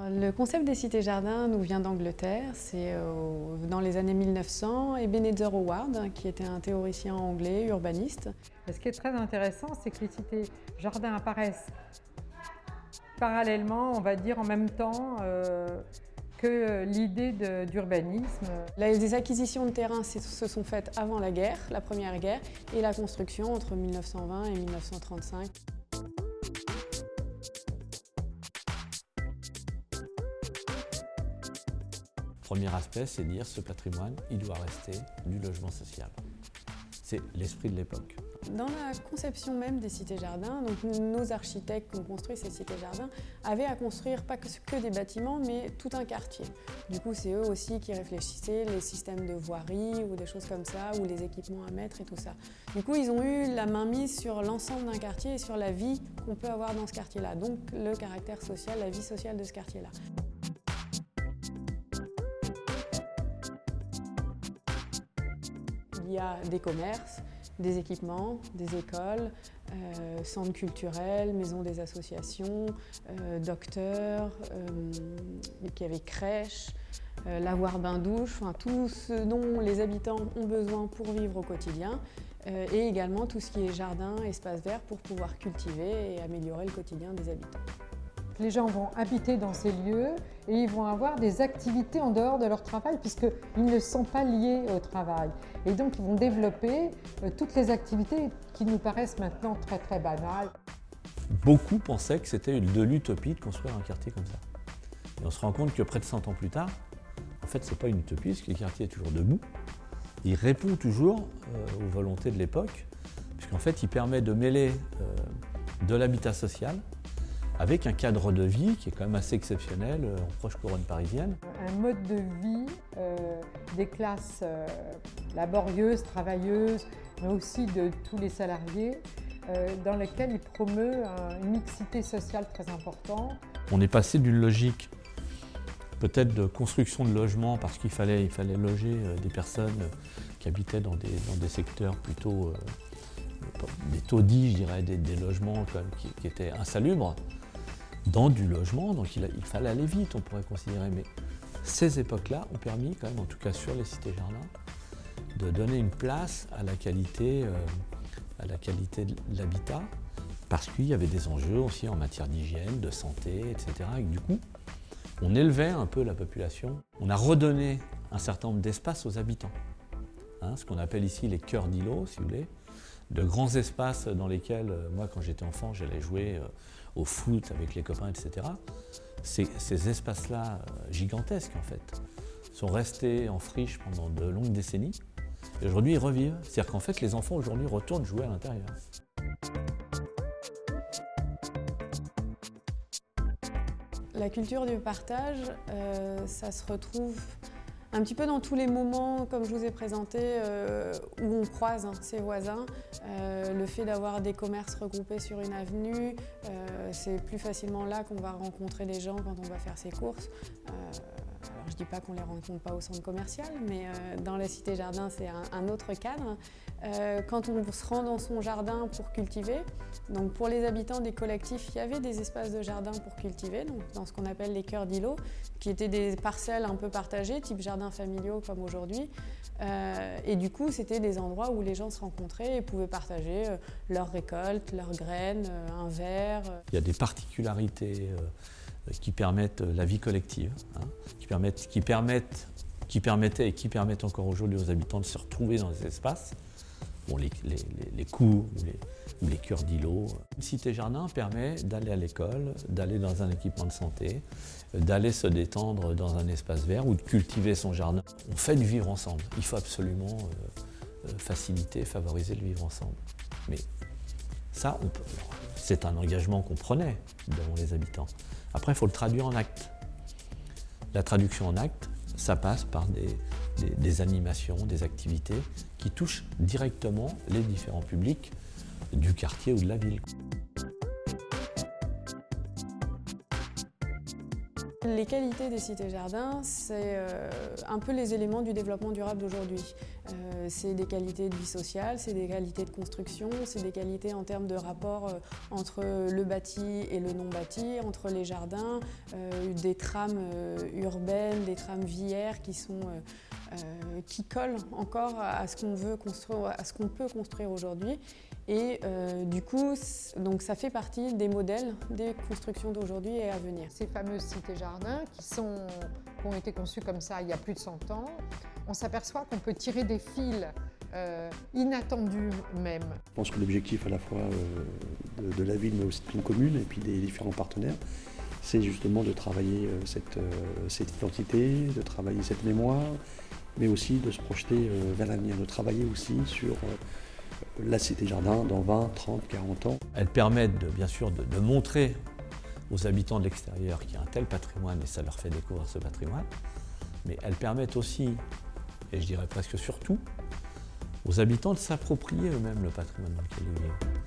Le concept des cités-jardins nous vient d'Angleterre, c'est dans les années 1900, Ebenezer Howard, qui était un théoricien anglais, urbaniste. Ce qui est très intéressant, c'est que les cités-jardins apparaissent parallèlement, on va dire en même temps, que l'idée d'urbanisme. Les acquisitions de terrain se sont faites avant la guerre, la première guerre, et la construction entre 1920 et 1935. Premier aspect, c'est dire ce patrimoine, il doit rester du logement social. C'est l'esprit de l'époque. Dans la conception même des cités-jardins, donc nos architectes qui ont construit ces cités-jardins avaient à construire pas que des bâtiments, mais tout un quartier. Du coup, c'est eux aussi qui réfléchissaient les systèmes de voirie ou des choses comme ça, ou les équipements à mettre et tout ça. Du coup, ils ont eu la main mise sur l'ensemble d'un quartier et sur la vie qu'on peut avoir dans ce quartier-là, donc le caractère social, la vie sociale de ce quartier-là. Il y a des commerces, des équipements, des écoles, centres culturels, maisons des associations, docteurs, qui avaient crèches, lavoir bain-douche, enfin, tout ce dont les habitants ont besoin pour vivre au quotidien, et également tout ce qui est jardin, espace vert pour pouvoir cultiver et améliorer le quotidien des habitants. Les gens vont habiter dans ces lieux et ils vont avoir des activités en dehors de leur travail puisqu'ils ne sont pas liés au travail. Et donc ils vont développer toutes les activités qui nous paraissent maintenant très très banales. Beaucoup pensaient que c'était de l'utopie de construire un quartier comme ça. Et on se rend compte que près de 100 ans plus tard, en fait c'est pas une utopie parce que le quartier est toujours debout. Il répond toujours aux volontés de l'époque puisqu'en fait il permet de mêler de l'habitat social avec un cadre de vie qui est quand même assez exceptionnel en proche couronne parisienne. Un mode de vie des classes laborieuses, travailleuses, mais aussi de tous les salariés, dans lequel il promeut une mixité sociale très importante. On est passé d'une logique peut-être de construction de logements parce qu'il fallait loger des personnes qui habitaient dans des secteurs plutôt des taudis, je dirais, des logements quand même, qui étaient insalubres, dans du logement, donc il fallait aller vite, on pourrait considérer. Mais ces époques-là ont permis, quand même, en tout cas sur les cités-jardins, de donner une place à la qualité de l'habitat, parce qu'il y avait des enjeux aussi en matière d'hygiène, de santé, etc. Et du coup, on élevait un peu la population. On a redonné un certain nombre d'espaces aux habitants. Ce qu'on appelle ici les cœurs d'îlots, si vous voulez, de grands espaces dans lesquels, moi quand j'étais enfant, j'allais jouer au foot avec les copains, etc. Ces espaces-là, gigantesques en fait, sont restés en friche pendant de longues décennies. Et aujourd'hui, ils revivent. C'est-à-dire qu'en fait, les enfants aujourd'hui retournent jouer à l'intérieur. La culture du partage, ça se retrouve un petit peu dans tous les moments, comme je vous ai présenté, où on croise ses voisins. Le fait d'avoir des commerces regroupés sur une avenue, c'est plus facilement là qu'on va rencontrer les gens quand on va faire ses courses. Alors je ne dis pas qu'on ne les rencontre pas au centre commercial, mais dans la cité-jardin, c'est un autre cadre. Quand on se rend dans son jardin pour cultiver, donc pour les habitants des collectifs, il y avait des espaces de jardin pour cultiver, donc dans ce qu'on appelle les cœurs d'îlots, qui étaient des parcelles un peu partagées, type jardins familiaux comme aujourd'hui. Et du coup, c'était des endroits où les gens se rencontraient et pouvaient partager leurs récoltes, leurs graines, un verre. Il y a des particularités qui permettent la vie collective, qui permettaient et qui permettent encore aujourd'hui aux habitants de se retrouver dans ces espaces. Bon, les cours ou les cœurs d'îlots. Une cité-jardin permet d'aller à l'école, d'aller dans un équipement de santé, d'aller se détendre dans un espace vert ou de cultiver son jardin. On fait du vivre ensemble. Il faut absolument faciliter, favoriser le vivre ensemble. Mais ça, c'est un engagement qu'on prenait devant les habitants. Après, il faut le traduire en actes. La traduction en actes, ça passe par des animations, des activités qui touchent directement les différents publics du quartier ou de la ville. Les qualités des cités-jardins, c'est un peu les éléments du développement durable d'aujourd'hui. C'est des qualités de vie sociale, c'est des qualités de construction, c'est des qualités en termes de rapport entre le bâti et le non-bâti, entre les jardins, des trames urbaines, des trames villères qui collent encore à ce qu'on veut construire, à ce qu'on peut construire aujourd'hui. Et du coup, donc ça fait partie des modèles des constructions d'aujourd'hui et à venir. Ces fameuses cités-jardins qui ont été conçues comme ça il y a plus de 100 ans, on s'aperçoit qu'on peut tirer des fils inattendus même. Je pense que l'objectif à la fois de la ville mais aussi de une commune et puis des différents partenaires, c'est justement de travailler cette identité, de travailler cette mémoire, mais aussi de se projeter vers l'avenir, de travailler aussi sur la cité-jardin dans 20, 30, 40 ans. Elles permettent bien sûr de montrer aux habitants de l'extérieur qu'il y a un tel patrimoine et ça leur fait découvrir ce patrimoine, mais elles permettent aussi, et je dirais presque surtout, aux habitants de s'approprier eux-mêmes le patrimoine dans lequel ils vivent.